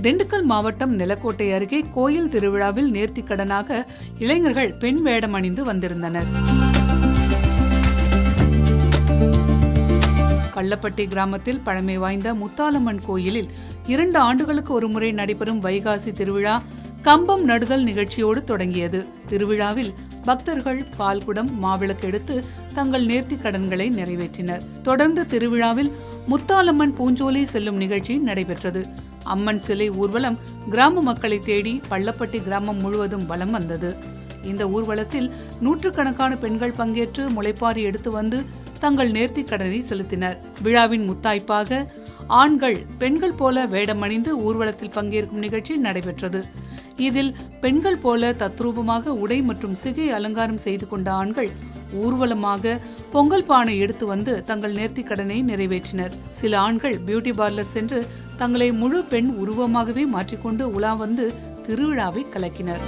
திண்டுக்கல் மாவட்டம் நிலக்கோட்டை அருகே கோயில் திருவிழாவில் நேர்த்திக்கடனாக இளைஞர்கள் பெண் வேடம் அணிந்து வந்திருந்தனர். பள்ளப்பட்டி கிராமத்தில் பழமை வாய்ந்த முத்தாலம்மன் கோயிலில் 2 ஆண்டுகளுக்கு ஒருமுறை நடைபெறும் வைகாசி திருவிழா கம்பம் நடுதல் நிகழ்ச்சியோடு தொடங்கியது. திருவிழாவில் பக்தர்கள் பால்குடம், மாவிளக்கு எடுத்து தங்கள் நேர்த்தி கடன்களை நிறைவேற்றினர். தொடர்ந்து திருவிழாவில் முத்தாலம்மன் பூஞ்சோலை செல்லும் நிகழ்ச்சி நடைபெற்றது. அம்மன் சிலை ஊர்வலம் கிராம மக்களை தேடி பள்ளப்பட்டி கிராமம் முழுவதும் வலம் வந்தது. இந்த ஊர்வலத்தில் நூற்றுக்கணக்கான பெண்கள் பங்கேற்று முளைப்பாரி எடுத்து வந்து தங்கள் நேர்த்தி கடனை செலுத்தினர். விழாவின் முத்தாய்ப்பாக ஆண்கள் பெண்கள் போல வேடமணிந்து ஊர்வலத்தில் பங்கேற்கும் நிகழ்ச்சி நடைபெற்றது. இதில் பெண்கள் போல தத்ரூபமாக உடை மற்றும் சிகை அலங்காரம் செய்து கொண்ட ஆண்கள் ஊர்வலமாக பொங்கல் பானை எடுத்து வந்து தங்கள் நேர்த்தி கடனை நிறைவேற்றினர். சில ஆண்கள் பியூட்டி பார்லர் சென்று தங்களை முழு பெண் உருவமாகவே மாற்றிக்கொண்டு உலா வந்து திருவிழாவை கலக்கினர்.